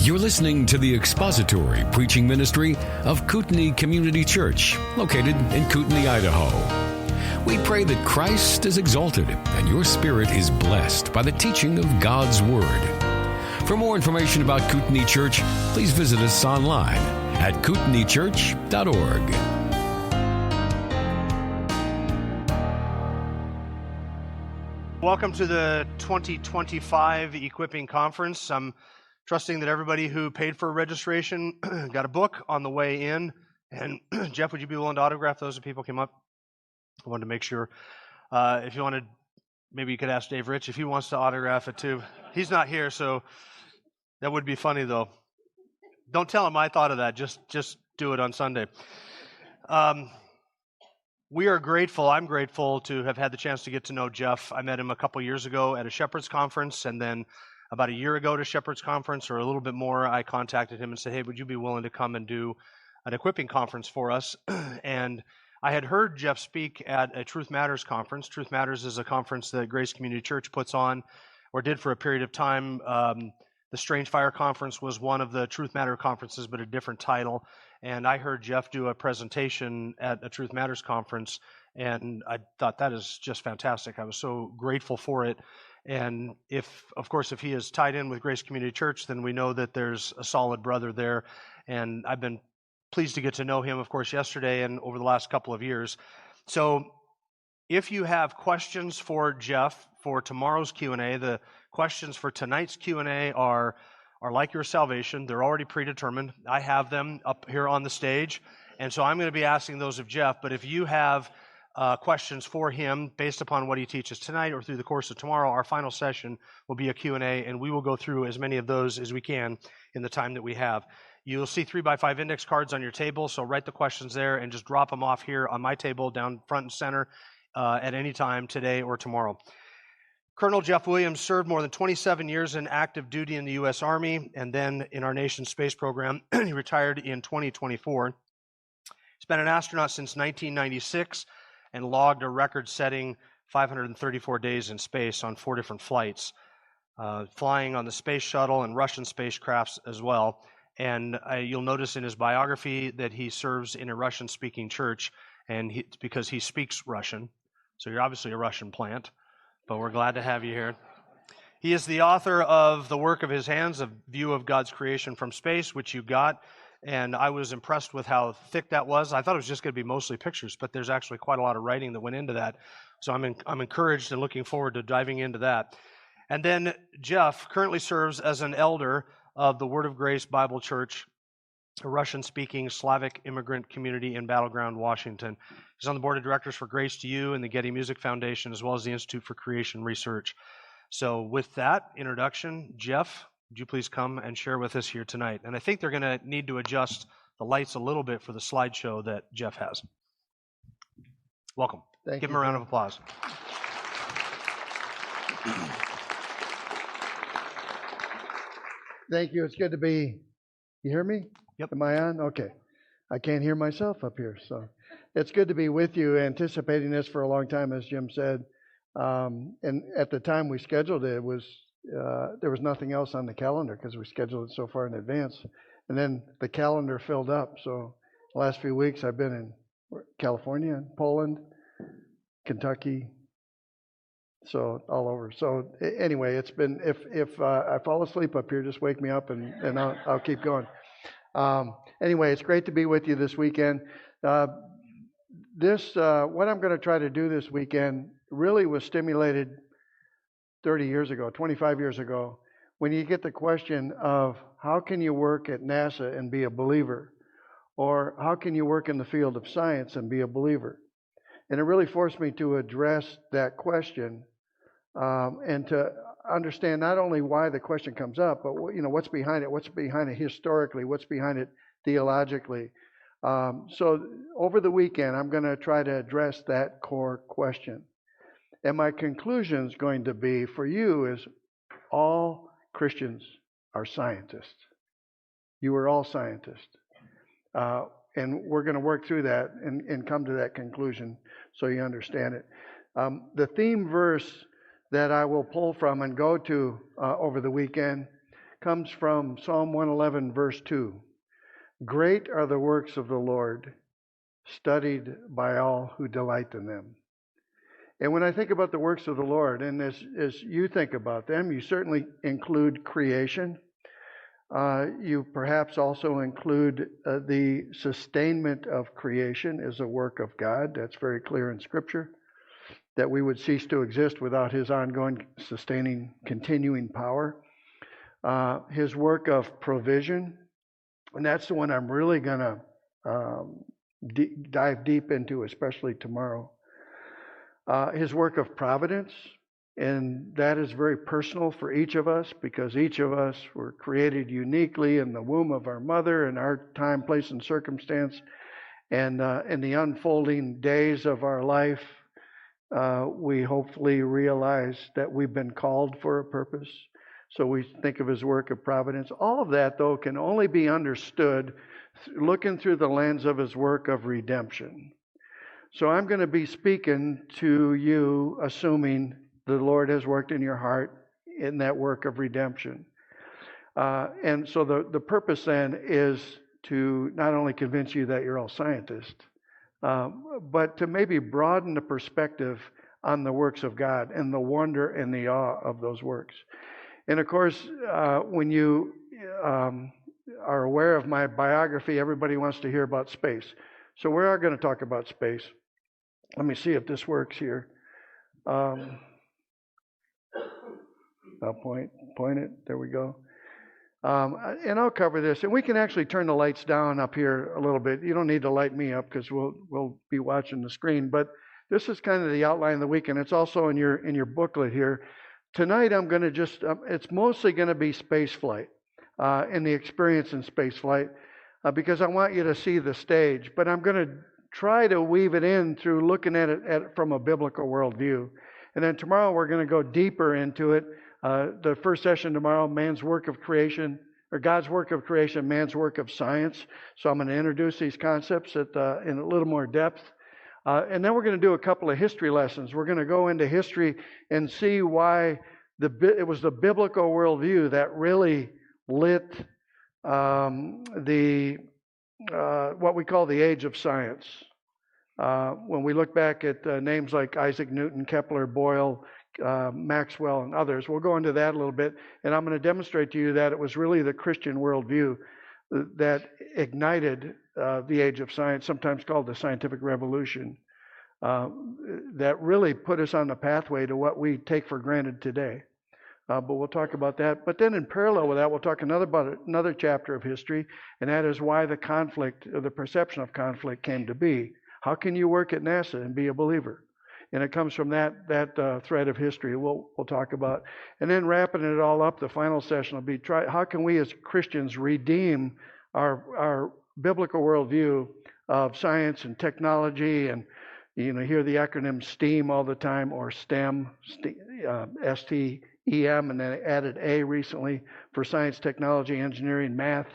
You're listening to the expository preaching ministry of Kootenai Community Church, located in Kootenai, Idaho. We pray that Christ is exalted and your spirit is blessed by the teaching of God's Word. For more information about Kootenai Church, please visit us online at kootenaichurch.org. Welcome to the 2025 Equipping Conference. I'm trusting that everybody who paid for registration got a book on the way in. And Jeff, would you be willing to autograph those if people came up? I wanted to make sure. If you wanted, maybe you could ask Dave Rich if he wants to autograph it too. He's not here, so that would be funny though. Don't tell him I thought of that. Just do it on Sunday. We are grateful. I'm grateful to have had the chance to get to know Jeff. I met him a couple years ago at a Shepherd's Conference, and then about a year ago at a Shepherd's Conference, or a little bit more, I contacted him and said, hey, would you be willing to come and do an equipping conference for us? And I had heard Jeff speak at a Truth Matters conference. Truth Matters is a conference that Grace Community Church puts on, or did for a period of time. The Strange Fire Conference was one of the Truth Matter conferences, but a different title. And I heard Jeff do a presentation at a Truth Matters conference, and I thought that is just fantastic. I was so grateful for it. And if he is tied in with Grace Community Church, then we know that there's a solid brother there. And I've been pleased to get to know him, of course, yesterday and over the last couple of years. So if you have questions for Jeff for tomorrow's Q&A, the questions for tonight's Q&A are like your salvation. They're already predetermined. I have them up here on the stage. And so I'm going to be asking those of Jeff. But if you have questions for him based upon what he teaches tonight or through the course of tomorrow, our final session will be a Q&A, and we will go through as many of those as we can in the time that we have. You'll see 3x5 index cards on your table, so write the questions there and just drop them off here on my table down front and center at any time today or tomorrow. Colonel Jeff Williams served more than 27 years in active duty in the U.S. Army and then in our nation's space program. He retired in 2024. He's been an astronaut since 1996 and logged a record-setting 534 days in space on 4 different flights, flying on the space shuttle and Russian spacecrafts as well. And you'll notice in his biography that he serves in a Russian-speaking church, and it's because he speaks Russian. So you're obviously a Russian plant, but we're glad to have you here. He is the author of The Work of His Hands, A View of God's Creation from Space, which you got. And I was impressed with how thick that was. I thought it was just going to be mostly pictures, but there's actually quite a lot of writing that went into that. So I'm encouraged and looking forward to diving into that. And then Jeff currently serves as an elder of the Word of Grace Bible Church, a Russian-speaking Slavic immigrant community in Battleground, Washington. He's on the board of directors for Grace to You and the Getty Music Foundation, as well as the Institute for Creation Research. So with that introduction, Jeff, would you please come and share with us here tonight? And I think they're going to need to adjust the lights a little bit for the slideshow that Jeff has. Welcome. Give him a round of applause. Thank you. It's good to be. You hear me? Yep. Am I on? Okay. I can't hear myself up here, so it's good to be with you. Anticipating this for a long time, as Jim said. And at the time we scheduled it, there was nothing else on the calendar because we scheduled it so far in advance. And then the calendar filled up. So the last few weeks I've been in California, Poland, Kentucky, so all over. So anyway, it's been, if I fall asleep up here, just wake me up and I'll keep going. Anyway, it's great to be with you this weekend. What I'm going to try to do this weekend really was stimulated 30 years ago, 25 years ago, when you get the question of how can you work at NASA and be a believer? Or how can you work in the field of science and be a believer? And it really forced me to address that question and to understand not only why the question comes up, but what's behind it historically, what's behind it theologically. So over the weekend, I'm going to try to address that core question. And my conclusion is going to be for you is all Christians are scientists. You are all scientists. And we're going to work through that and come to that conclusion so you understand it. The theme verse that I will pull from and go to over the weekend comes from Psalm 111, verse 2. Great are the works of the Lord, studied by all who delight in them. And when I think about the works of the Lord, and as you think about them, you certainly include creation. You perhaps also include the sustainment of creation as a work of God. That's very clear in Scripture, that we would cease to exist without His ongoing, sustaining, continuing power. His work of provision, and that's the one I'm really going to dive deep into, especially tomorrow. His work of providence, and that is very personal for each of us because each of us were created uniquely in the womb of our mother in our time, place, and circumstance. And in the unfolding days of our life, we hopefully realize that we've been called for a purpose. So we think of His work of providence. All of that, though, can only be understood looking through the lens of His work of redemption. So I'm going to be speaking to you assuming the Lord has worked in your heart in that work of redemption. And so the purpose then is to not only convince you that you're all scientists, but to maybe broaden the perspective on the works of God and the wonder and the awe of those works. And of course, when you are aware of my biography, everybody wants to hear about space. So we are going to talk about space. Let me see if this works here. I'll point it. There we go. And I'll cover this. And we can actually turn the lights down up here a little bit. You don't need to light me up because we'll be watching the screen. But this is kind of the outline of the week, and it's also in your booklet here. Tonight I'm going to it's mostly going to be space flight and the experience in space flight because I want you to see the stage. But I'm going to try to weave it in through looking at it from a biblical worldview. And then tomorrow we're going to go deeper into it. The first session tomorrow, man's work of creation, or God's work of creation, man's work of science. So I'm going to introduce these concepts in a little more depth. And then we're going to do a couple of history lessons. We're going to go into history and see why it was the biblical worldview that really lit what we call the age of science. When we look back at names like Isaac Newton, Kepler, Boyle, Maxwell, and others, we'll go into that a little bit. And I'm going to demonstrate to you that it was really the Christian worldview that ignited the age of science, sometimes called the scientific revolution, that really put us on the pathway to what we take for granted today. But we'll talk about that. But then in parallel with that, we'll talk about another chapter of history, and that is why the conflict, or the perception of conflict, came to be. How can you work at NASA and be a believer? And it comes from that thread of history we'll talk about. And then wrapping it all up, the final session will be how can we as Christians redeem our biblical worldview of science and technology, and hear the acronym STEAM all the time, or STEM, STEM, and then added A recently for science, technology, engineering, math.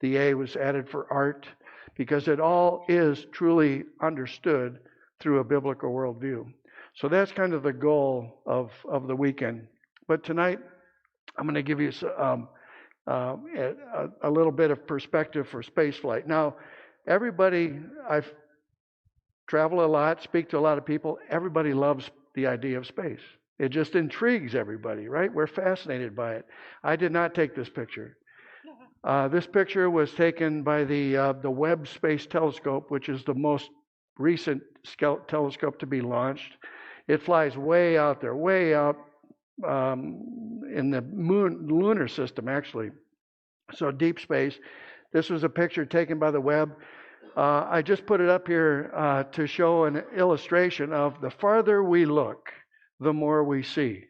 The A was added for art, because it all is truly understood through a biblical worldview. So that's kind of the goal of the weekend. But tonight, I'm going to give you a little bit of perspective for spaceflight. Now, everybody, I've traveled a lot, speak to a lot of people. Everybody loves the idea of space. It just intrigues everybody, right? We're fascinated by it. I did not take this picture. This picture was taken by the Webb Space Telescope, which is the most recent telescope to be launched. It flies way out there, way out in the lunar system, actually. So deep space. This was a picture taken by the Webb. I just put it up here to show an illustration of the farther we look, the more we see.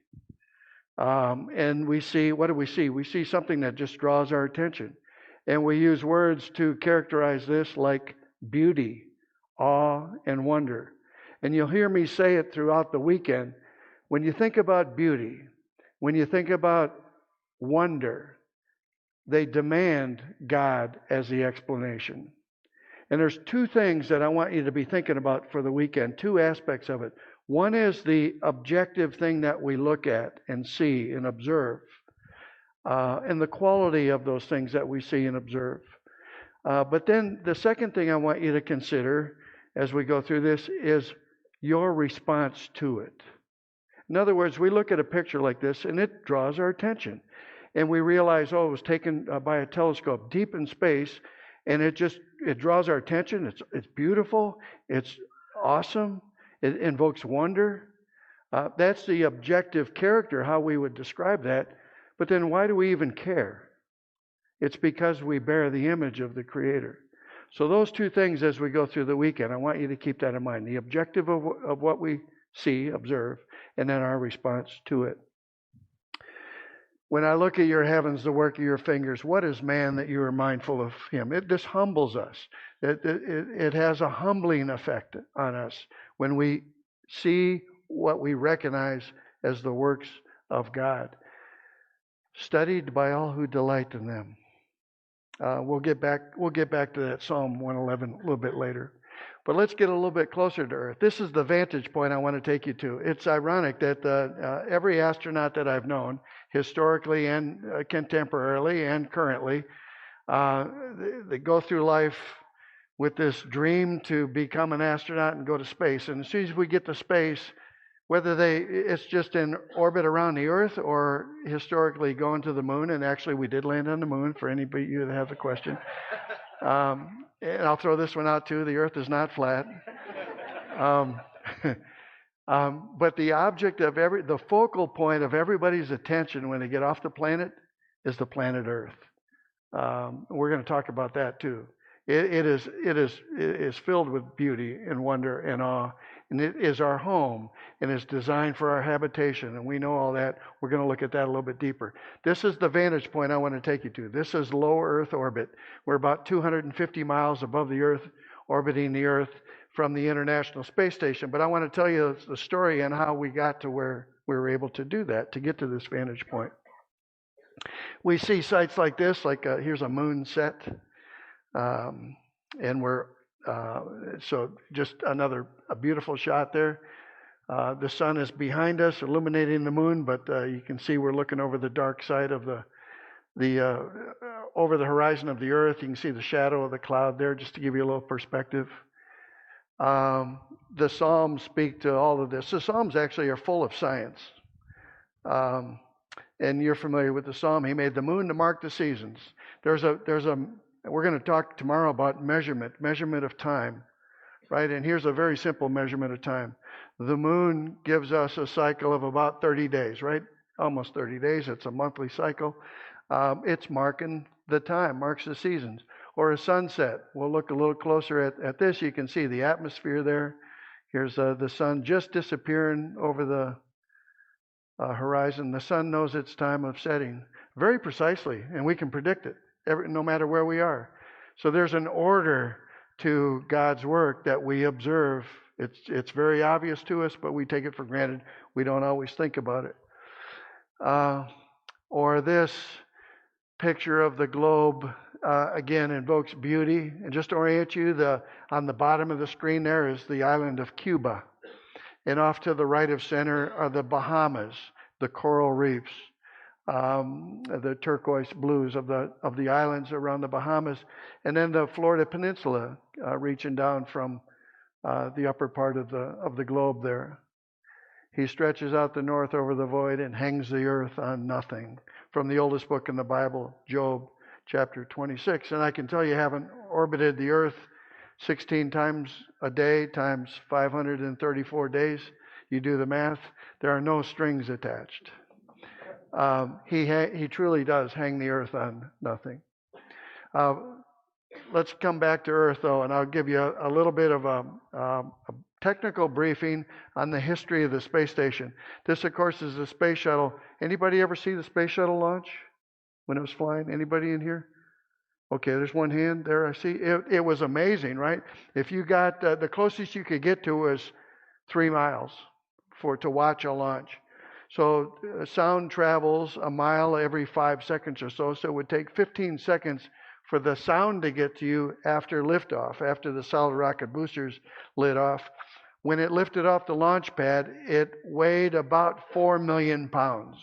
And we see, what do we see? We see something that just draws our attention. And we use words to characterize this like beauty, awe, and wonder. And you'll hear me say it throughout the weekend. When you think about beauty, when you think about wonder, they demand God as the explanation. And there's two things that I want you to be thinking about for the weekend, two aspects of it. One is the objective thing that we look at and see and observe. and the quality of those things that we see and observe. But then the second thing I want you to consider as we go through this is your response to it. In other words, we look at a picture like this and it draws our attention. And we realize, oh, it was taken by a telescope deep in space, and it draws our attention. It's beautiful. It's awesome. It invokes wonder. That's the objective character, how we would describe that. But then why do we even care? It's because we bear the image of the Creator. So those two things as we go through the weekend, I want you to keep that in mind. The objective of what we see, observe, and then our response to it. When I look at your heavens, the work of your fingers, what is man that you are mindful of him? This humbles us. It has a humbling effect on us when we see what we recognize as the works of God. Studied by all who delight in them. We'll get back to that Psalm 111 a little bit later. But let's get a little bit closer to Earth. This is the vantage point I want to take you to. It's ironic that every astronaut that I've known, historically and contemporarily and currently, they go through life with this dream to become an astronaut and go to space. And as soon as we get to space, whether it's just in orbit around the Earth or historically going to the moon, and actually we did land on the moon for anybody you that has a question. And I'll throw this one out too. The Earth is not flat. But the object of the focal point of everybody's attention when they get off the planet is the planet Earth. We're going to talk about that too. It is filled with beauty and wonder and awe, and it is our home, and it's designed for our habitation, and we know all that. We're going to look at that a little bit deeper. This is the vantage point I want to take you to. This is low Earth orbit. We're about 250 miles above the Earth, orbiting the Earth from the International Space Station. But I want to tell you the story and how we got to where we were able to do that, to get to this vantage point. We see sites like this, here's a moon set. And we're so just a beautiful shot there. The sun is behind us, illuminating the moon, but you can see we're looking over the dark side of over the horizon of the Earth. You can see the shadow of the cloud there, just to give you a little perspective. The Psalms speak to all of this. The Psalms actually are full of science. And you're familiar with the Psalm. He made the moon to mark the seasons. We're going to talk tomorrow about measurement of time, right? And here's a very simple measurement of time. The moon gives us a cycle of about 30 days, right? Almost 30 days. It's a monthly cycle. It's marking the time, marks the seasons. Or a sunset. We'll look a little closer at this. You can see the atmosphere there. Here's the sun just disappearing over the horizon. The sun knows its time of setting very precisely, and we can predict it. No matter where we are. So there's an order to God's work that we observe. It's very obvious to us, but we take it for granted. We don't always think about it. Or this picture of the globe, again, invokes beauty. And just to orient you, on the bottom of the screen there is the island of Cuba. And off to the right of center are the Bahamas, the coral reefs. The turquoise blues of the islands around the Bahamas, and then the Florida Peninsula reaching down from the upper part of the globe there. He stretches out the north over the void and hangs the earth on nothing. From the oldest book in the Bible, Job chapter 26. And I can tell you, haven't orbited the earth 16 times a day times 534 days. You do the math. There are no strings attached. He truly does hang the earth on nothing. Let's come back to Earth, though, and I'll give you a little bit of a technical briefing on the history of the space station. This, of course, is the space shuttle. Anybody ever see the space shuttle launch when it was flying? Anybody in here? Okay, there's one hand there. I see. It was amazing, right? If you got the closest you could get to was 3 miles to watch a launch. So sound travels a mile every 5 seconds or so. So it would take 15 seconds for the sound to get to you after liftoff, after the solid rocket boosters lit off. When it lifted off the launch pad, it weighed about 4 million pounds.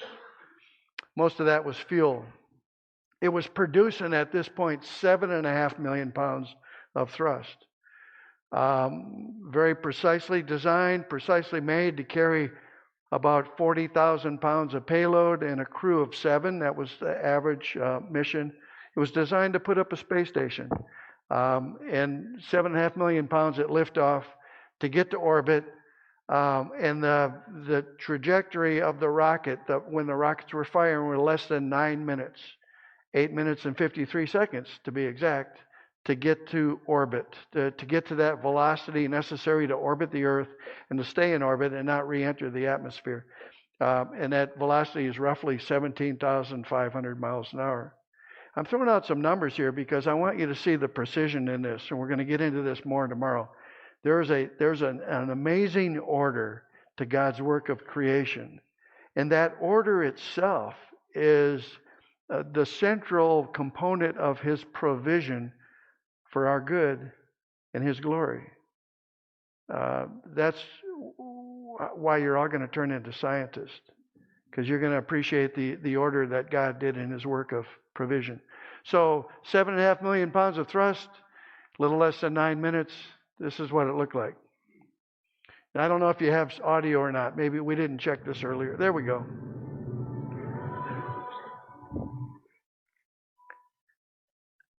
Most of that was fuel. It was producing at this point 7.5 million pounds of thrust. Very precisely designed, precisely made to carry about 40,000 pounds of payload and a crew of 7. That was the average mission. It was designed to put up a space station. And 7.5 million pounds at liftoff to get to orbit. And the trajectory of the rocket, when the rockets were firing, were less than 9 minutes. 8 minutes and 53 seconds to be exact, to get to orbit, to get to that velocity necessary to orbit the Earth and to stay in orbit and not re-enter the atmosphere. And that velocity is roughly 17,500 miles an hour. I'm throwing out some numbers here because I want you to see the precision in this, and we're going to get into this more tomorrow. There's an amazing order to God's work of creation, and that order itself is the central component of His provision for our good and His glory. That's why you're all going to turn into scientists, because you're going to appreciate the order that God did in His work of provision. So 7.5 million pounds of thrust, a little less than 9 minutes. This is what it looked like. Now, I don't know if you have audio or not. Maybe we didn't check this earlier. There we go.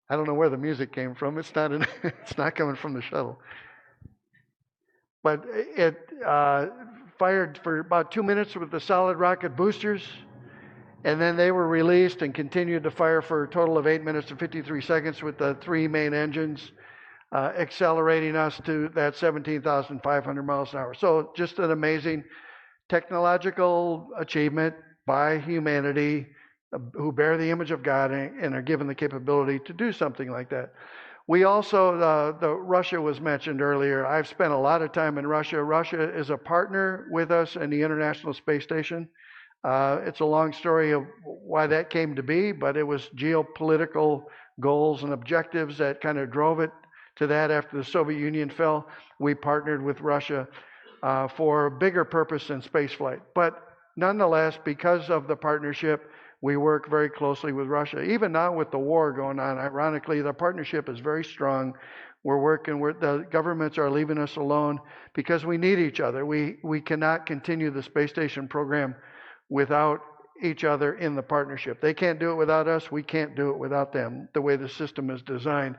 I don't know where the music came from. It's not coming from the shuttle. But it fired for about 2 minutes with the solid rocket boosters, and then they were released and continued to fire for a total of 8 minutes and 53 seconds with the 3 main engines, accelerating us to that 17,500 miles an hour. So just an amazing technological achievement by humanity who bear the image of God and are given the capability to do something like that. We also, Russia was mentioned earlier. I've spent a lot of time in Russia. Russia is a partner with us in the International Space Station. It's a long story of why that came to be, but it was geopolitical goals and objectives that kind of drove it to that. After the Soviet Union fell, we partnered with Russia for a bigger purpose than spaceflight. But nonetheless, because of the partnership, we work very closely with Russia. Even now with the war going on, ironically, the partnership is very strong. We're working with the governments are leaving us alone because we need each other. We cannot continue the space station program without each other in the partnership. They can't do it without us. We can't do it without them, the way the system is designed.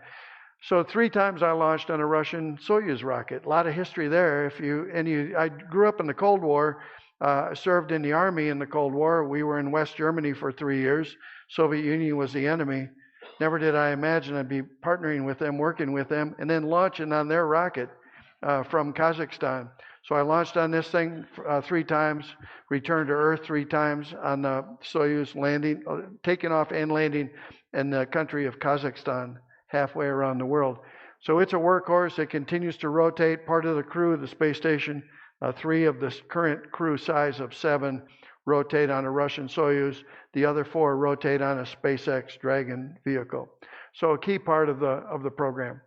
So 3 times I launched on a Russian Soyuz rocket. A lot of history there. I grew up in the Cold War. Served in the Army in the Cold War. We were in West Germany for 3 years. Soviet Union was the enemy. Never did I imagine I'd be partnering with them, working with them, and then launching on their rocket from Kazakhstan. So I launched on this thing 3 times, returned to Earth 3 times on the Soyuz landing, taking off and landing in the country of Kazakhstan, halfway around the world. So it's a workhorse. It continues to rotate. Part of the crew of the space station, 3 of the current crew size of 7 rotate on a Russian Soyuz. The other 4 rotate on a SpaceX Dragon vehicle. So a key part of the program.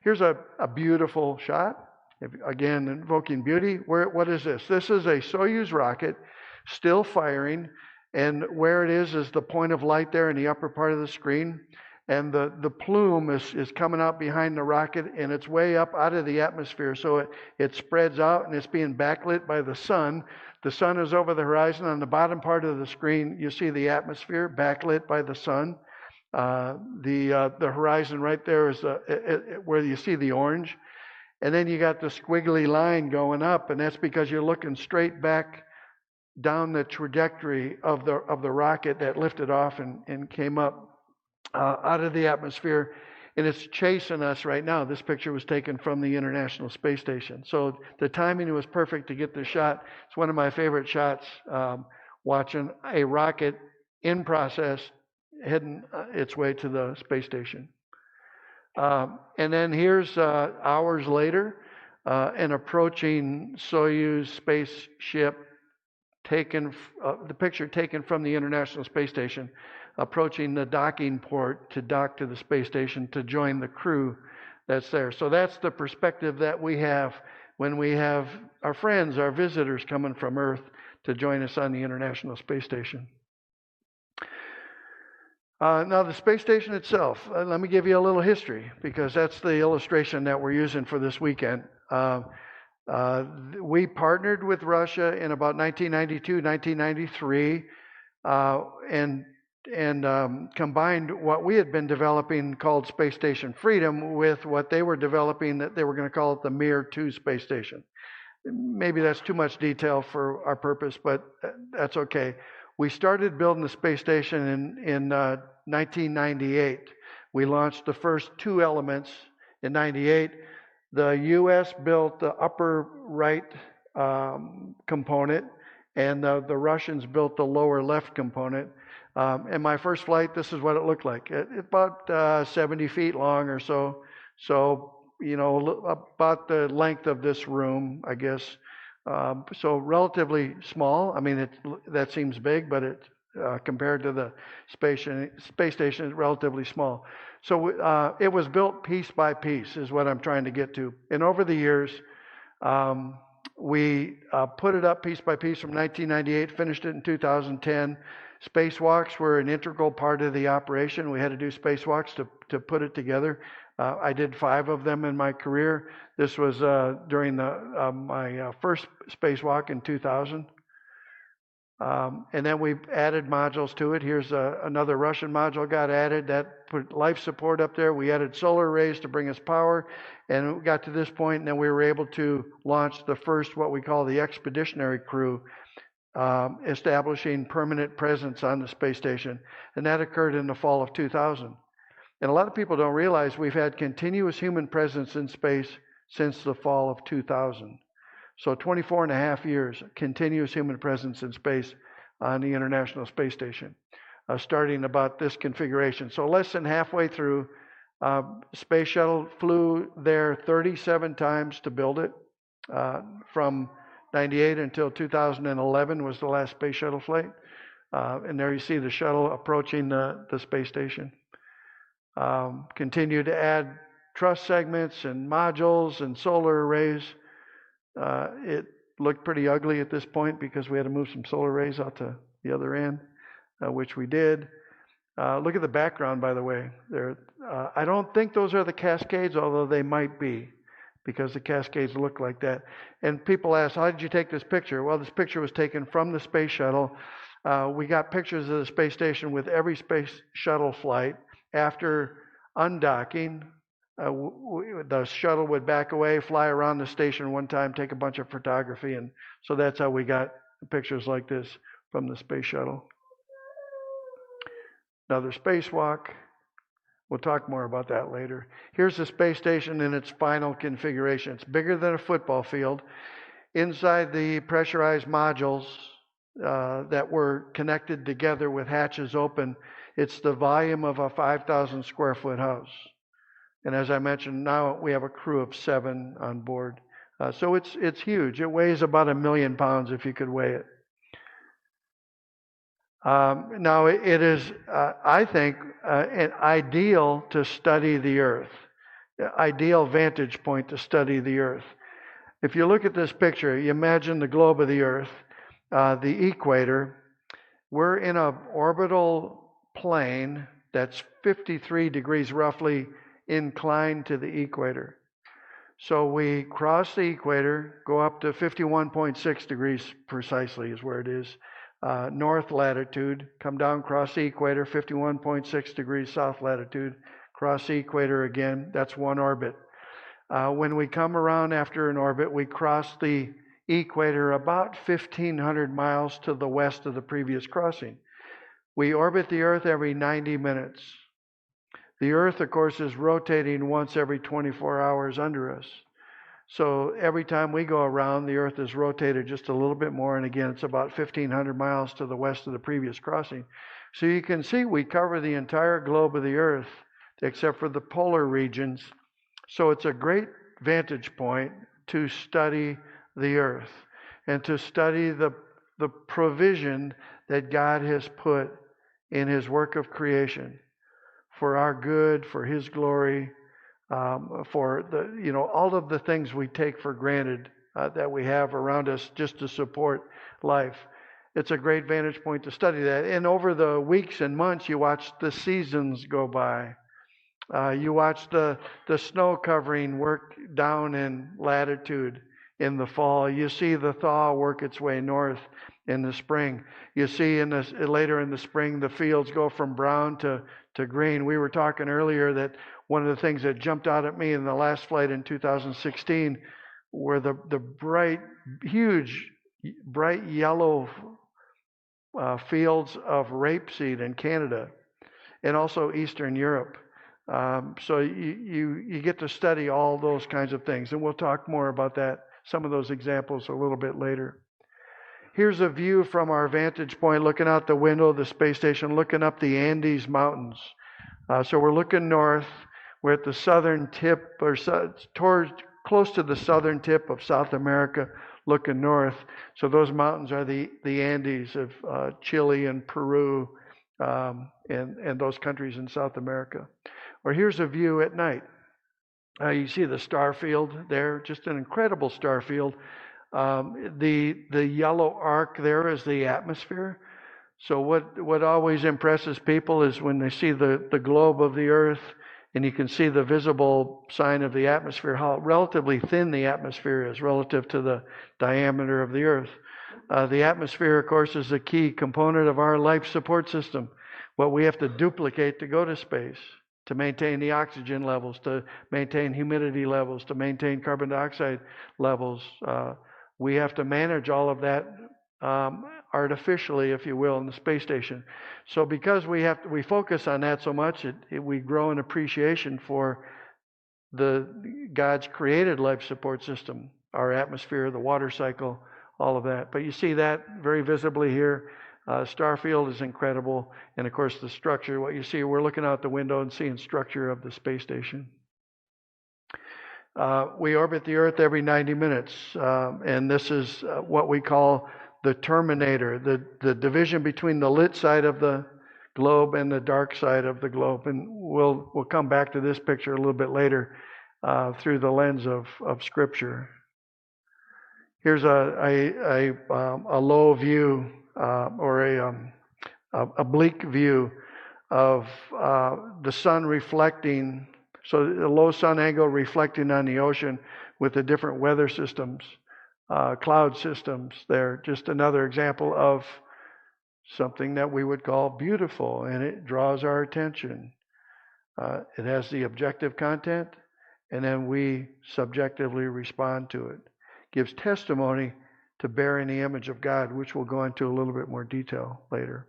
Here's a beautiful shot. Again, invoking beauty. What is this? This is a Soyuz rocket still firing, and where it is the point of light there in the upper part of the screen. And the plume is coming out behind the rocket, and it's way up out of the atmosphere. So it spreads out, and it's being backlit by the sun. The sun is over the horizon. On the bottom part of the screen, you see the atmosphere backlit by the sun. The horizon right there is where you see the orange. And then you got the squiggly line going up, and that's because you're looking straight back down the trajectory of the rocket that lifted off and came up out of the atmosphere, and it's chasing us right now. This picture was taken from the International Space Station. So the timing was perfect to get the shot. It's one of my favorite shots, watching a rocket in process heading its way to the space station. And then here's hours later, an approaching Soyuz spaceship the picture taken from the International Space Station, approaching the docking port to dock to the space station to join the crew that's there. So that's the perspective that we have when we have our friends, our visitors coming from Earth to join us on the International Space Station. Now, the space station itself, let me give you a little history because that's the illustration that we're using for this weekend. We partnered with Russia in about 1992, 1993, and combined what we had been developing called Space Station Freedom with what they were developing that they were going to call it the Mir 2 space station. Maybe that's too much detail for our purpose, but that's okay. We started building the space station in 1998. We launched the first two elements in 98. The U.S. built the upper right component, and the Russians built the lower left component. And my first flight, this is what it looked like. About 70 feet long or so. So, about the length of this room, I guess. So relatively small. I mean, that seems big, but it compared to the space station, it's relatively small. So it was built piece by piece, is what I'm trying to get to. And over the years, we put it up piece by piece from 1998, finished it in 2010. Spacewalks were an integral part of the operation. We had to do spacewalks to put it together. I did 5 of them in my career. This was during my first spacewalk in 2000. And then we added modules to it. Here's another Russian module got added. That put life support up there. We added solar arrays to bring us power. And we got to this point, and then we were able to launch the first, what we call the expeditionary crew, establishing permanent presence on the space station. And that occurred in the fall of 2000. And a lot of people don't realize we've had continuous human presence in space since the fall of 2000. So 24 and a half years, continuous human presence in space on the International Space Station, starting about this configuration. So less than halfway through, Space Shuttle flew there 37 times to build it. From 98 until 2011 was the last Space Shuttle flight. And there you see the shuttle approaching the space station. Continue to add truss segments and modules and solar arrays. It looked pretty ugly at this point because we had to move some solar arrays out to the other end, which we did. Look at the background, by the way. I don't think those are the Cascades, although they might be, because the Cascades look like that. And people ask, how did you take this picture? Well, this picture was taken from the space shuttle. We got pictures of the space station with every space shuttle flight. After undocking, the shuttle would back away, fly around the station one time, take a bunch of photography, and so that's how we got pictures like this from the space shuttle. Another spacewalk. We'll talk more about that later. Here's the space station in its final configuration. It's bigger than a football field. Inside the pressurized modules that were connected together with hatches open, it's the volume of a 5,000 square foot house. And as I mentioned, now we have a crew of 7 on board. So it's huge. It weighs about 1 million pounds if you could weigh it. Now it is, I think, ideal to study the Earth. Ideal vantage point to study the Earth. If you look at this picture, you imagine the globe of the Earth, the equator. We're in an orbital plane that's 53 degrees roughly inclined to the equator. So we cross the equator, go up to 51.6 degrees precisely is where it is, north latitude, come down, cross the equator, 51.6 degrees south latitude, cross the equator again. That's one orbit. When we come around after an orbit, we cross the equator about 1,500 miles to the west of the previous crossing. We orbit the Earth every 90 minutes. The Earth, of course, is rotating once every 24 hours under us. So every time we go around, the Earth is rotated just a little bit more. And again, it's about 1,500 miles to the west of the previous crossing. So you can see we cover the entire globe of the Earth, except for the polar regions. So it's a great vantage point to study the Earth and to study the provision that God has put in His work of creation for our good, for His glory, for all of the things we take for granted that we have around us just to support life. it's a great vantage point to study that. And over the weeks and months, you watch the seasons go by. You watch the snow covering work down in latitude in the fall. You see the thaw work its way north in the spring. You see later in the spring the fields go from brown to green. We were talking earlier that one of the things that jumped out at me in the last flight in 2016 were the huge, bright yellow fields of rapeseed in Canada and also Eastern Europe. So you get to study all those kinds of things, and we'll talk more about that, some of those examples a little bit later. Here's a view from our vantage point, looking out the window of the space station, looking up the Andes Mountains. So we're looking north. We're at the southern tip, or close to the southern tip of South America, looking north. So those mountains are the Andes of Chile and Peru and those countries in South America. Or here's a view at night. You see the star field there, just an incredible star field. The yellow arc there is the atmosphere. So what always impresses people is when they see the globe of the Earth and you can see the visible sign of the atmosphere, how relatively thin the atmosphere is relative to the diameter of the Earth. The atmosphere, of course, is a key component of our life support system. What we have to duplicate to go to space, to maintain the oxygen levels, to maintain humidity levels, to maintain carbon dioxide levels. We have to manage all of that artificially, if you will, in the space station. So because we focus on that so much, we grow an appreciation for God's created life support system, our atmosphere, the water cycle, all of that. But you see that very visibly here. Starfield is incredible. And of course, the structure, what you see, we're looking out the window and seeing structure of the space station. We orbit the Earth every 90 minutes. And this is what we call the terminator, the division between the lit side of the globe and the dark side of the globe. And we'll come back to this picture a little bit later through the lens of Scripture. Here's a low view or a oblique view of the sun reflecting, so the low sun angle reflecting on the ocean with the different weather systems, cloud systems there. Just another example of something that we would call beautiful, and it draws our attention. It has the objective content, and then we subjectively respond to it. Gives testimony to bearing the image of God, which we'll go into a little bit more detail later.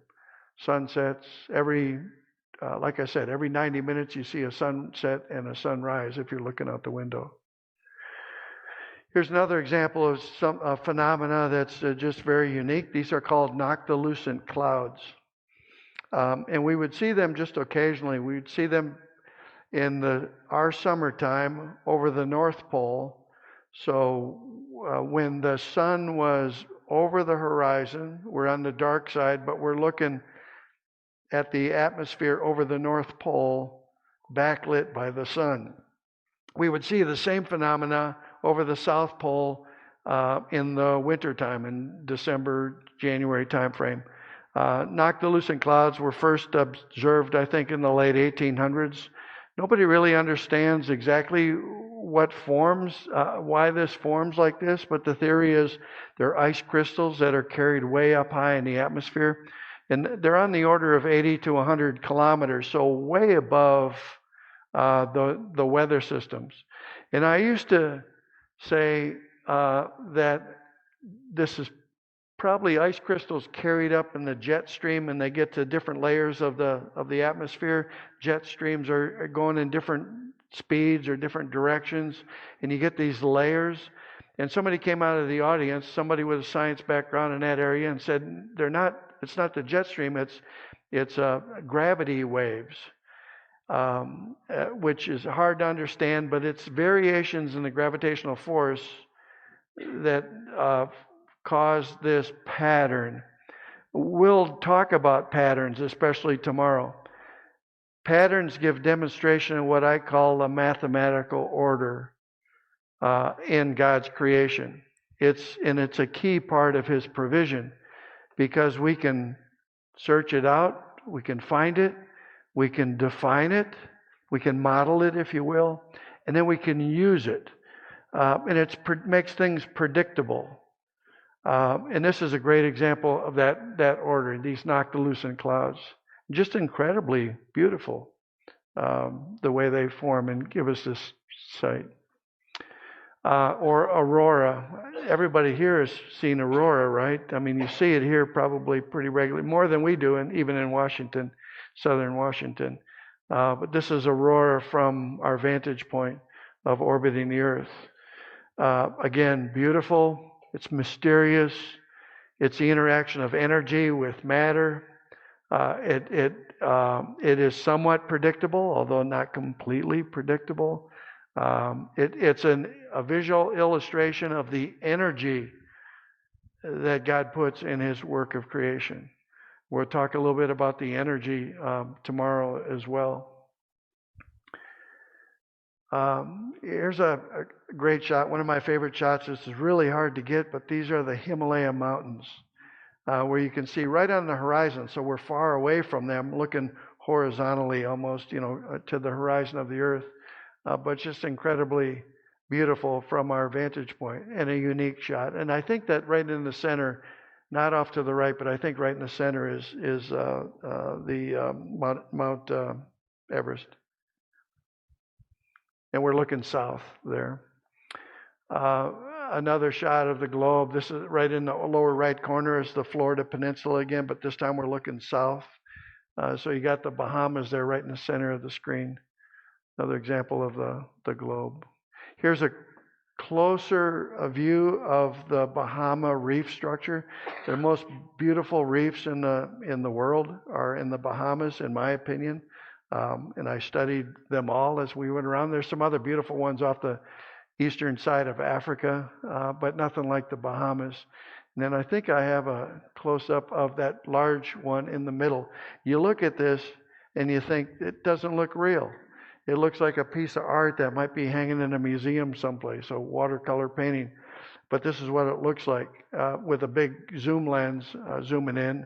Sunsets, like I said, every 90 minutes you see a sunset and a sunrise if you're looking out the window. Here's another example of some phenomena that's just very unique. These are called noctilucent clouds. And we would see them just occasionally. We'd see them in our summertime over the North Pole. So when the sun was over the horizon, we're on the dark side, but we're looking at the atmosphere over the North Pole, backlit by the sun. We would see the same phenomena over the South Pole in the wintertime, in December, January timeframe. Noctilucent clouds were first observed, I think, in the late 1800s. Nobody really understands exactly what forms, why this forms like this, but the theory is they're ice crystals that are carried way up high in the atmosphere. And they're on the order of 80 to 100 kilometers, so way above the weather systems. And I used to say that this is probably ice crystals carried up in the jet stream, and they get to different layers of the atmosphere. Jet streams are going in different speeds or different directions, and you get these layers. And somebody came out of the audience, somebody with a science background in that area, and said, it's not the jet stream, it's gravity waves, which is hard to understand, but it's variations in the gravitational force that cause this pattern. We'll talk about patterns, especially tomorrow. Patterns give demonstration of what I call a mathematical order in God's creation. It's a key part of His provision. because we can search it out, we can find it, we can define it, we can model it, if you will, and then we can use it. And it makes things predictable. And this is a great example of that order, these noctilucent clouds. Just incredibly beautiful, the way they form and give us this sight. Or aurora. Everybody here has seen aurora, right? I mean, you see it here probably pretty regularly, more than we do, and even in Washington, southern Washington. But this is aurora from our vantage point of orbiting the Earth. Again, beautiful. It's mysterious. It's the interaction of energy with matter. It is somewhat predictable, although not completely predictable. It's a visual illustration of the energy that God puts in His work of creation. We'll talk a little bit about the energy tomorrow as well. Here's a great shot. One of my favorite shots. This is really hard to get, but these are the Himalaya mountains, where you can see right on the horizon. So we're far away from them, looking horizontally almost, to the horizon of the Earth. But just incredibly beautiful from our vantage point, and a unique shot. And I think that right in the center, not off to the right, but I think right in the center is the Mount Everest. And we're looking south there. Another shot of the globe. This is right in the lower right corner is the Florida Peninsula again, but this time we're looking south. So you got the Bahamas there right in the center of the screen. Another example of the globe. Here's a closer view of the Bahama reef structure. The most beautiful reefs in the world are in the Bahamas, in my opinion. And I studied them all as we went around. There's some other beautiful ones off the eastern side of Africa, but nothing like the Bahamas. And then I think I have a close-up of that large one in the middle. You look at this and you think it doesn't look real. It looks like a piece of art that might be hanging in a museum someplace, a watercolor painting. But this is what it looks like with a big zoom lens zooming in.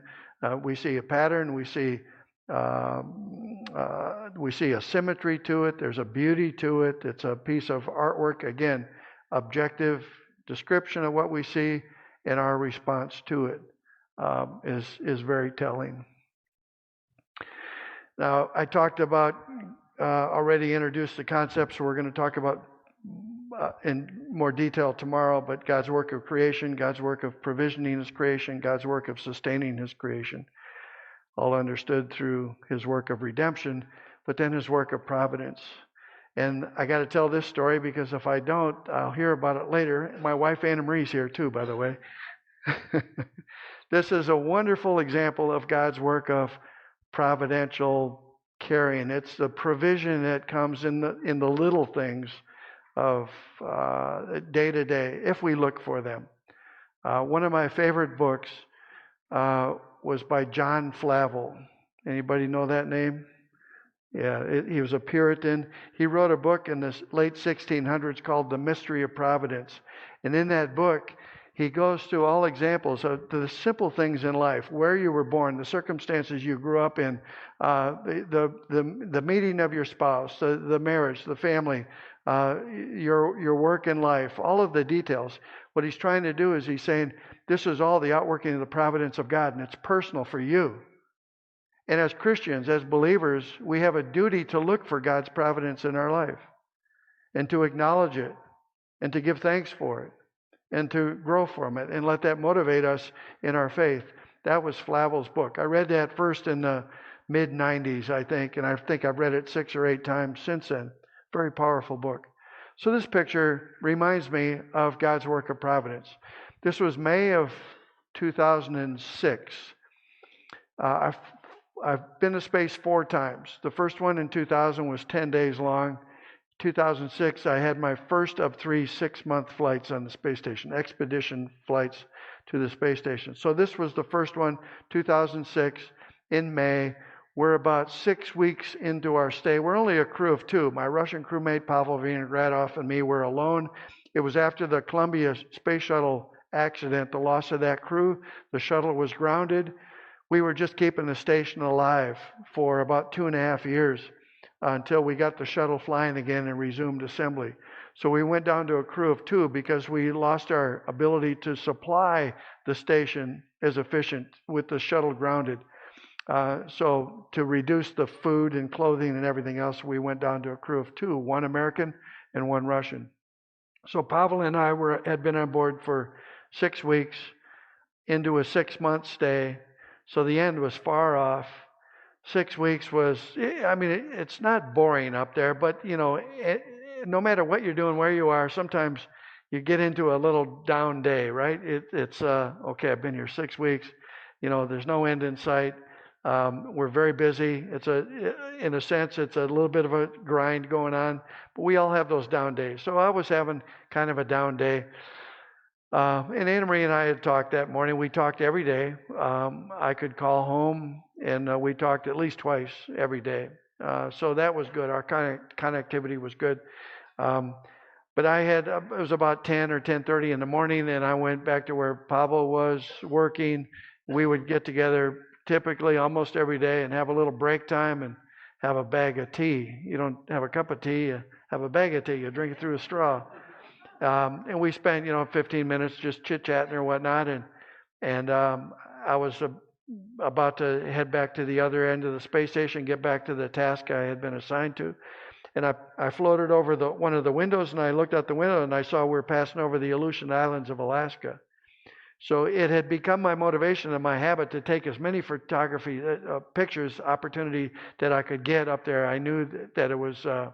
We see a pattern. We see a symmetry to it. There's a beauty to it. It's a piece of artwork. Again, objective description of what we see, and our response to it is very telling. Now, I talked about, already introduced the concepts we're going to talk about in more detail tomorrow, but God's work of creation, God's work of provisioning His creation, God's work of sustaining His creation, all understood through His work of redemption, but then His work of providence. And I got to tell this story because if I don't, I'll hear about it later. My wife Anna Marie's here too, by the way. This is a wonderful example of God's work of providential caring. It's the provision that comes in the little things of day to day, if we look for them. One of my favorite books was by John Flavel. Anybody know that name? Yeah, he was a Puritan. He wrote a book in the late 1600s called The Mystery of Providence. And in that book, he goes through all examples of the simple things in life, where you were born, the circumstances you grew up in, the meeting of your spouse, the marriage, the family, your work in life, all of the details. What he's trying to do is he's saying, this is all the outworking of the providence of God, and it's personal for you. And as Christians, as believers, we have a duty to look for God's providence in our life and to acknowledge it and to give thanks for it and to grow from it and let that motivate us in our faith. That was Flavel's book. I read that first in the mid-90s, I think, and I think I've read it 6 or 8 times since then. Very powerful book. So this picture reminds me of God's work of providence. This was May of 2006. I've been to space 4 times. The first one in 2000 was 10 days long. 2006, I had my first of 3 6-month flights on the space station, expedition flights to the space station. So this was the first one, 2006, in May. We're about 6 weeks into our stay. We're only a crew of 2. My Russian crewmate, Pavel Vinogradov, and me were alone. It was after the Columbia Space Shuttle accident, the loss of that crew. The shuttle was grounded. We were just keeping the station alive for about 2.5 years until we got the shuttle flying again and resumed assembly. So we went down to a crew of 2 because we lost our ability to supply the station as efficient with the shuttle grounded. So to reduce the food and clothing and everything else, we went down to a crew of 2, 1 American and 1 Russian. So Pavel and I had been on board for 6 weeks into a 6-month stay. So the end was far off. 6 weeks was, it's not boring up there, but, no matter what you're doing, where you are, sometimes you get into a little down day, right? It's okay, I've been here 6 weeks. There's no end in sight. We're very busy. In a sense, it's a little bit of a grind going on, but we all have those down days. So I was having kind of a down day. And Anna Marie and I had talked that morning. We talked every day. I could call home, and we talked at least twice every day. So that was good. Our connectivity was good. But it was about 10 or 10:30 in the morning, and I went back to where Pavel was working. We would get together typically almost every day and have a little break time and have a bag of tea. You don't have a cup of tea, you have a bag of tea. You drink it through a straw. And we spent, 15 minutes just chit-chatting or whatnot. And I was about to head back to the other end of the space station, get back to the task I had been assigned to. And I floated over one of the windows, and I looked out the window, and I saw we were passing over the Aleutian Islands of Alaska. So it had become my motivation and my habit to take as many photography pictures opportunity that I could get up there. I knew that it was a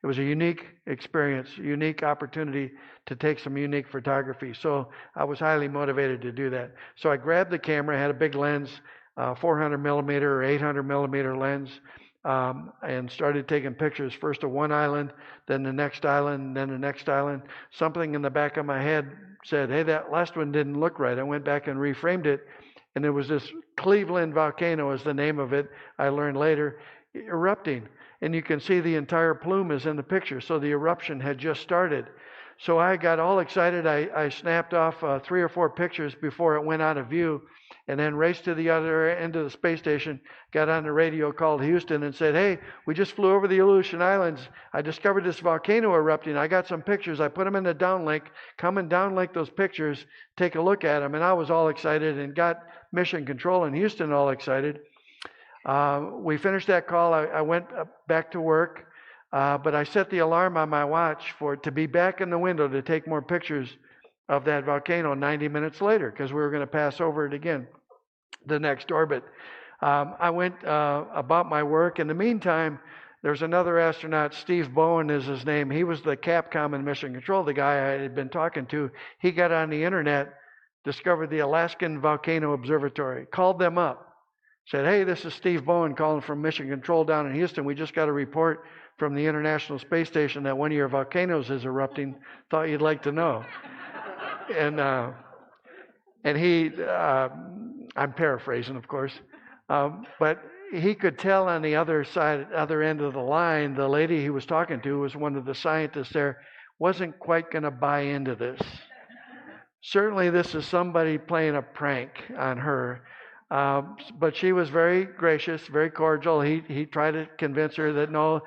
unique experience, a unique opportunity to take some unique photography. So I was highly motivated to do that. So I grabbed the camera, had a big lens, 400 millimeter or 800 millimeter lens, and started taking pictures, first of one island, then the next island, then the next island. Something in the back of my head said, hey, that last one didn't look right. I went back and reframed it, and there was this Cleveland volcano is the name of it, I learned later, erupting. And you can see the entire plume is in the picture. So the eruption had just started. So I got all excited. I snapped off 3 or 4 pictures before it went out of view, and then raced to the other end of the space station, got on the radio, called Houston, and said, hey, we just flew over the Aleutian Islands. I discovered this volcano erupting. I got some pictures. I put them in the downlink. Come and downlink those pictures. Take a look at them. And I was all excited and got Mission Control in Houston all excited. We finished that call. I went back to work, but I set the alarm on my watch to be back in the window to take more pictures of that volcano 90 minutes later, because we were going to pass over it again, the next orbit. I went about my work. In the meantime, there's another astronaut, Steve Bowen is his name. He was the Capcom in Mission Control, the guy I had been talking to. He got on the internet, discovered the Alaskan Volcano Observatory, called them up. Said, hey, this is Steve Bowen calling from Mission Control down in Houston. We just got a report from the International Space Station that one of your volcanoes is erupting. Thought you'd like to know. And he, I'm paraphrasing, of course, but he could tell on the other end of the line, the lady he was talking to was one of the scientists there, wasn't quite going to buy into this. Certainly this is somebody playing a prank on her. But she was very gracious, very cordial. He tried to convince her that no,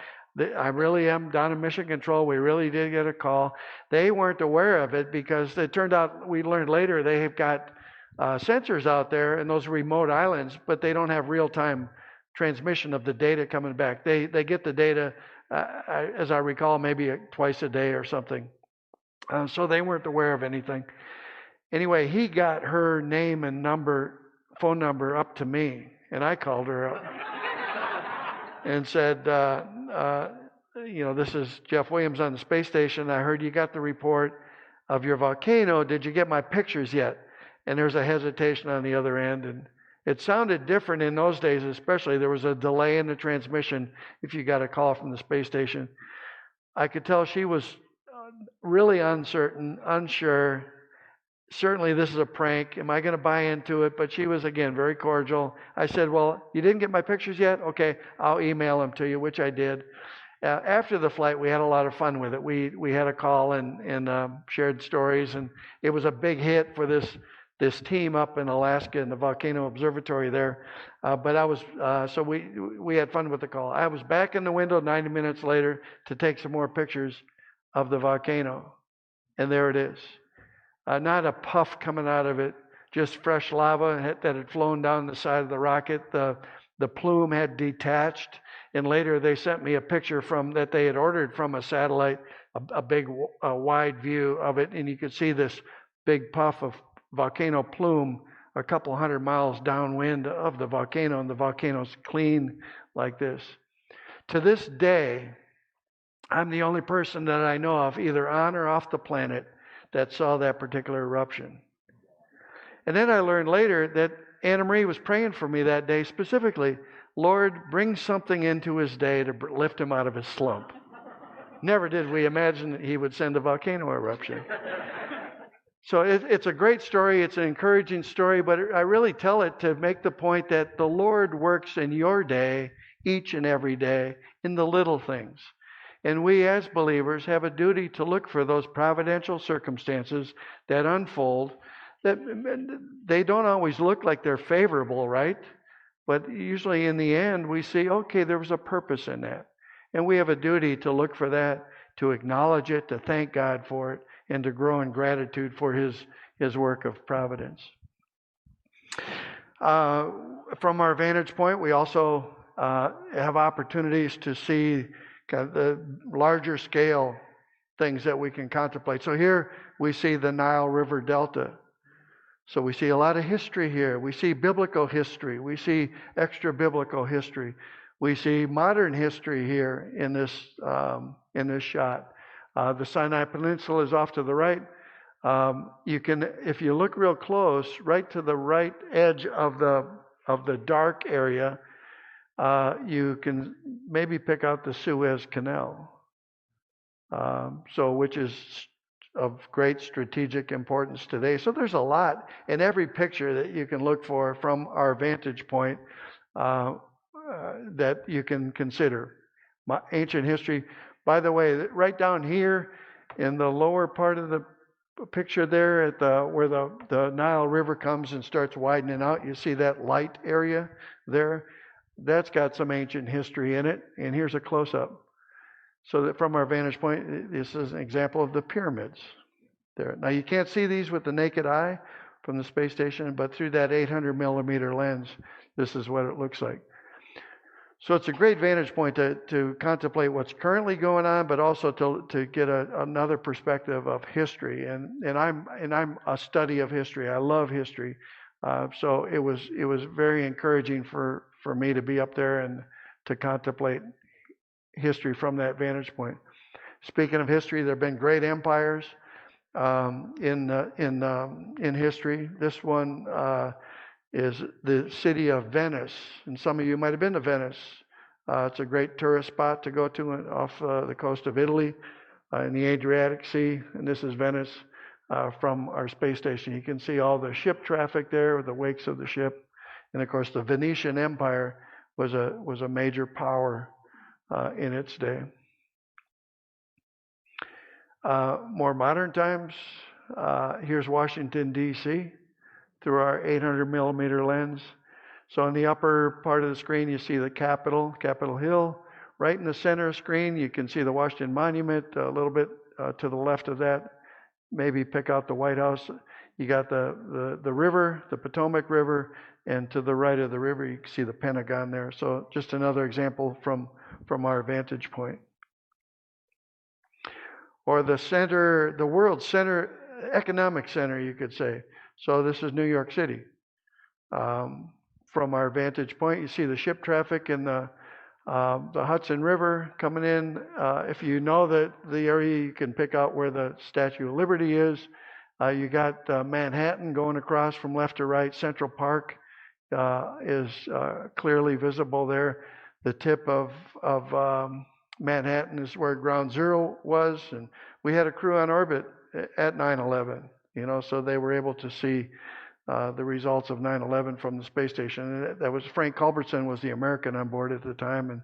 I really am down in Mission Control. We really did get a call. They weren't aware of it because it turned out, we learned later, they have got sensors out there in those remote islands, but they don't have real-time transmission of the data coming back. They get the data, as I recall, maybe twice a day or something. So they weren't aware of anything. Anyway, he got her name and phone number up to me, and I called her up and said, this is Jeff Williams on the space station. I heard you got the report of your volcano. Did you get my pictures yet? And there's a hesitation on the other end, and it sounded different in those days, especially. There was a delay in the transmission if you got a call from the space station. I could tell she was really uncertain, unsure. Certainly this is a prank. Am I going to buy into it? But she was, again, very cordial. I said, well, you didn't get my pictures yet? Okay, I'll email them to you, which I did. After the flight, we had a lot of fun with it. We had a call and shared stories, and it was a big hit for this team up in Alaska in the volcano observatory there. But I was so we had fun with the call. I was back in the window 90 minutes later to take some more pictures of the volcano, and there it is. Not a puff coming out of it, just fresh lava that had flown down the side of the rocket. The plume had detached, and later they sent me a picture from that they had ordered from a satellite, a big wide view of it, and you could see this big puff of volcano plume a couple hundred miles downwind of the volcano, and the volcano's clean like this. To this day, I'm the only person that I know of, either on or off the planet, that saw that particular eruption. And then I learned later that Anna Marie was praying for me that day specifically, Lord, bring something into his day to lift him out of his slump. Never did we imagine that he would send a volcano eruption. So it's a great story. It's an encouraging story, but I really tell it to make the point that the Lord works in your day, each and every day, in the little things. And we as believers have a duty to look for those providential circumstances that unfold. That they don't always look like they're favorable, right? But usually in the end, we see, okay, there was a purpose in that. And we have a duty to look for that, to acknowledge it, to thank God for it, and to grow in gratitude for his work of providence. From our vantage point, we also have opportunities to see kind of the larger scale things that we can contemplate. So here we see the Nile River Delta. So we see a lot of history here. We see biblical history. We see extra biblical history. We see modern history here in this shot. The Sinai Peninsula is off to the right. You can, if you look real close, right to the right edge of the dark area, you can maybe pick out the Suez Canal. Which is of great strategic importance today. So there's a lot in every picture that you can look for from our vantage point that you can consider. Ancient history. By the way, right down here in the lower part of the picture there at where the Nile River comes and starts widening out, you see that light area there? That's got some ancient history in it. And here's a close-up. So that from our vantage point, this is an example of the pyramids there. Now you can't see these with the naked eye from the space station, but through that 800 millimeter lens, this is what it looks like. So it's a great vantage point to contemplate what's currently going on, but also to get another perspective of history. And I'm a study of history. I love history. So it was very encouraging for me to be up there and to contemplate history from that vantage point. Speaking of history, there have been great empires in history. This one is the city of Venice, and some of you might have been to Venice. It's a great tourist spot to go to off the coast of Italy in the Adriatic Sea, and this is Venice from our space station. You can see all the ship traffic there, the wakes of the ship, and of course the Venetian Empire was a major power in its day. More modern times, here's Washington, D.C. through our 800 millimeter lens. So in the upper part of the screen, you see the Capitol Hill. Right in the center of the screen, you can see the Washington Monument. A little bit to the left of that, maybe pick out the White House. You got the river, the Potomac River, and to the right of the river, you can see the Pentagon there. So just another example from our vantage point. Or the center, the world center, economic center, you could say. So this is New York City. From our vantage point, you see the ship traffic and the Hudson River coming in. If you know the area, you can pick out where the Statue of Liberty is. You got Manhattan going across from left to right. Central Park is clearly visible there. The tip of Manhattan is where Ground Zero was, and we had a crew on orbit at 9/11. So they were able to see the results of 9/11 from the space station. And that was Frank Culbertson was the American on board at the time, and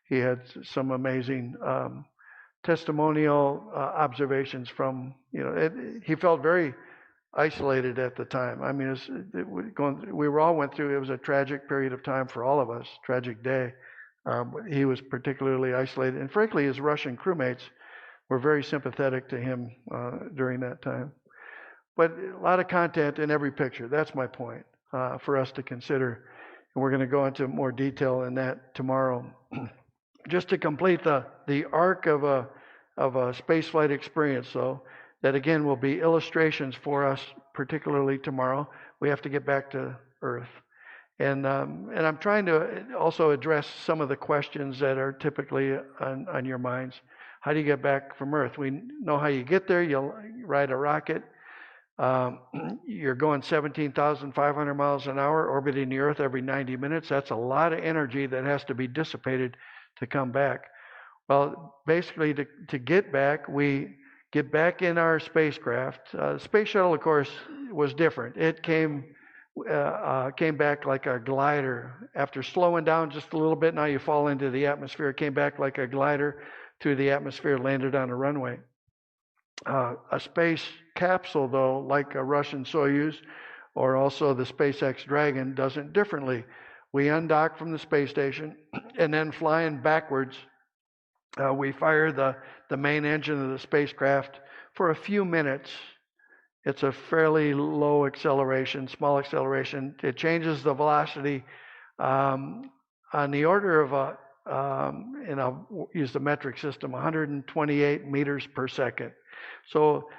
he had some amazing testimonial observations from, he felt very isolated at the time. I mean, we all went through, it was a tragic period of time for all of us, tragic day. He was particularly isolated. And frankly, his Russian crewmates were very sympathetic to him during that time. But a lot of content in every picture. That's my point for us to consider. And we're going to go into more detail in that tomorrow. Just to complete the arc of a spaceflight experience, though, that again will be illustrations for us, particularly tomorrow. We have to get back to Earth. And I'm trying to also address some of the questions that are typically on your minds. How do you get back from Earth? We know how you get there. You'll ride a rocket. You're going 17,500 miles an hour, orbiting the Earth every 90 minutes. That's a lot of energy that has to be dissipated to come back. Well, basically, to get back, we get back in our spacecraft. The space shuttle, of course, was different. It came back like a glider. After slowing down just a little bit, now you fall into the atmosphere. It came back like a glider through the atmosphere, landed on a runway. A space capsule, though, like a Russian Soyuz or also the SpaceX Dragon, does it differently. We undock from the space station, and then flying backwards, we fire the main engine of the spacecraft for a few minutes. It's a fairly low acceleration, small acceleration. It changes the velocity on the order of and I'll use the metric system, 128 meters per second. So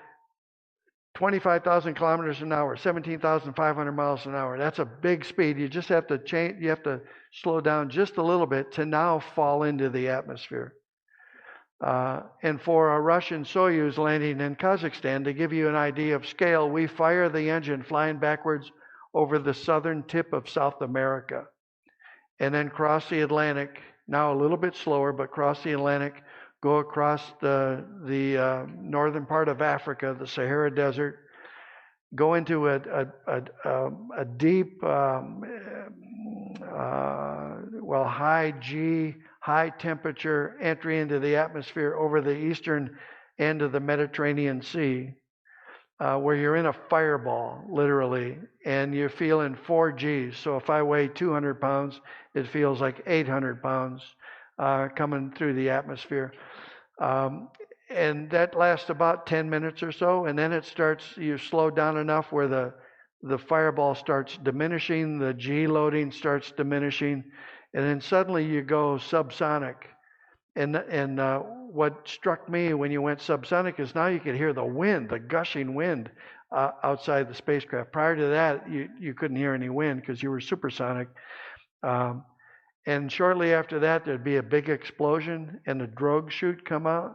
25,000 kilometers an hour, 17,500 miles an hour. That's a big speed. You just have to change. You have to slow down just a little bit to now fall into the atmosphere. And for a Russian Soyuz landing in Kazakhstan, to give you an idea of scale, we fire the engine flying backwards over the southern tip of South America, and then cross the Atlantic. Now a little bit slower, but cross the Atlantic. Go across the northern part of Africa, the Sahara Desert, go into a deep, high G, high temperature entry into the atmosphere over the eastern end of the Mediterranean Sea, where you're in a fireball, literally, and you're feeling 4 Gs. So if I weigh 200 pounds, it feels like 800 pounds coming through the atmosphere. And that lasts about 10 minutes or so, and then you slow down enough where the fireball starts diminishing, the G loading starts diminishing, and then suddenly you go subsonic. And what struck me when you went subsonic is now you could hear the wind, the gushing wind outside the spacecraft. Prior to that, you couldn't hear any wind because you were supersonic. And shortly after that, there'd be a big explosion, and the drogue chute came out,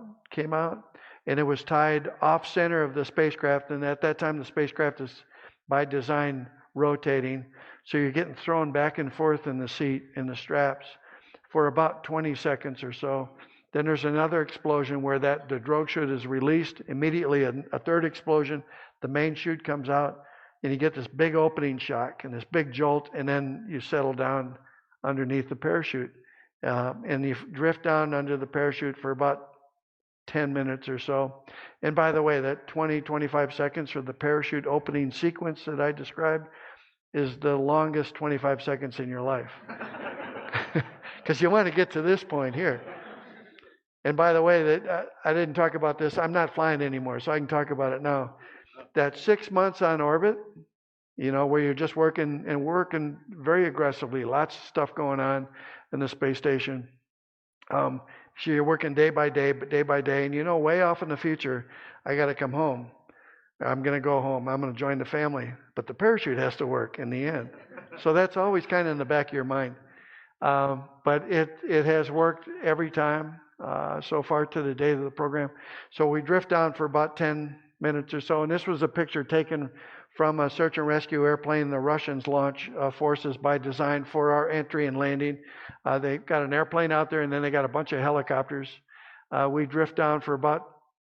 and it was tied off center of the spacecraft. And at that time, the spacecraft is by design rotating, so you're getting thrown back and forth in the seat, in the straps, for about 20 seconds or so. Then there's another explosion where the drogue chute is released. Immediately, a third explosion, the main chute comes out, and you get this big opening shock and this big jolt, and then you settle down underneath the parachute. And you drift down under the parachute for about 10 minutes or so. And by the way, that 25 seconds for the parachute opening sequence that I described is the longest 25 seconds in your life. Because you want to get to this point here. And by the way, I didn't talk about this. I'm not flying anymore, so I can talk about it now. That 6 months on orbit, where you're just working very aggressively, lots of stuff going on in the space station. So you're working day by day, and way off in the future, I got to come home. I'm going to go home. I'm going to join the family. But the parachute has to work in the end. So that's always kind of in the back of your mind. But it has worked every time so far to the date of the program. So we drift down for about 10 minutes or so, and this was a picture taken from a search and rescue airplane the Russians launch forces by design for our entry and landing. They've got an airplane out there, and then they got a bunch of helicopters. We drift down for about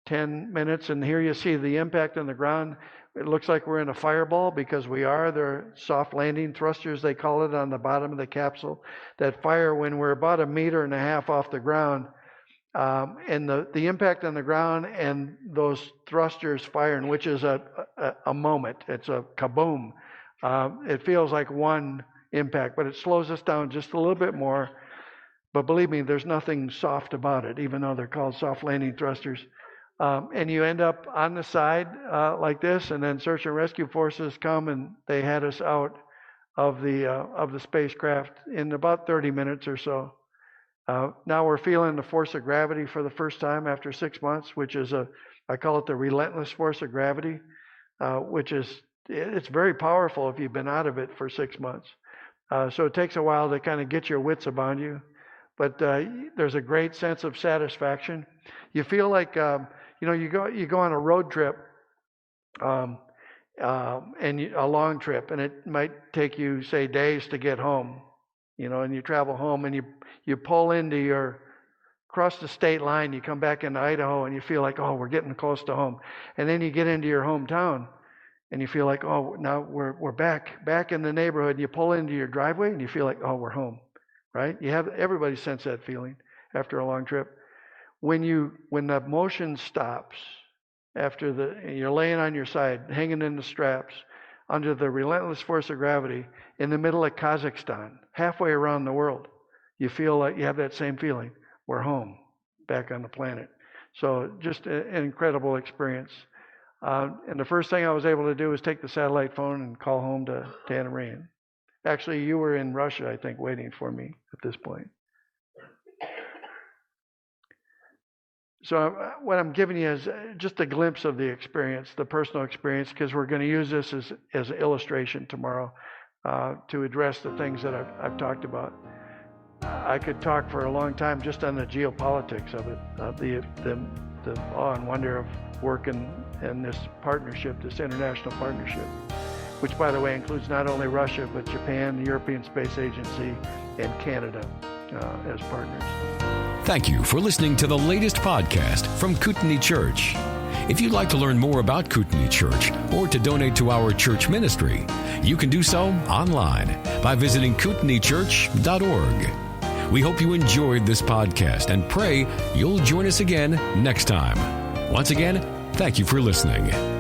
10 minutes, and here you see the impact on the ground. It looks like we're in a fireball because we are. There are soft landing thrusters, they call it, on the bottom of the capsule that fire when we're about 1.5 meters off the ground. And the impact on the ground and those thrusters firing, which is a moment. It's a kaboom. It feels like one impact, but it slows us down just a little bit more. But believe me, there's nothing soft about it, even though they're called soft landing thrusters. And you end up on the side like this, and then search and rescue forces come and they had us out of the spacecraft in about 30 minutes or so. Now we're feeling the force of gravity for the first time after 6 months, which is I call it the relentless force of gravity, it's very powerful if you've been out of it for 6 months. So it takes a while to kind of get your wits about you, but there's a great sense of satisfaction. You feel like you go on a road trip, and a long trip, and it might take you, say, days to get home. And you travel home and you pull cross the state line, you come back into Idaho and you feel like, oh, we're getting close to home. And then you get into your hometown and you feel like, oh, now we're back in the neighborhood. And you pull into your driveway and you feel like, oh, we're home, right? Everybody sense that feeling after a long trip. When the motion stops after you're laying on your side, hanging in the straps, under the relentless force of gravity in the middle of Kazakhstan, halfway around the world, you feel like you have that same feeling. We're home, back on the planet. So just an incredible experience. And the first thing I was able to do was take the satellite phone and call home to Anna Marie. Actually, you were in Russia, I think, waiting for me at this point. So what I'm giving you is just a glimpse of the experience, the personal experience, because we're going to use this as an illustration tomorrow to address the things that I've talked about. I could talk for a long time just on the geopolitics of it, the awe and wonder of working in this partnership, this international partnership, which, by the way, includes not only Russia, but Japan, the European Space Agency, and Canada as partners. Thank you for listening to the latest podcast from Kootenai Church. If you'd like to learn more about Kootenai Church or to donate to our church ministry, you can do so online by visiting kootenaichurch.org. We hope you enjoyed this podcast and pray you'll join us again next time. Once again, thank you for listening.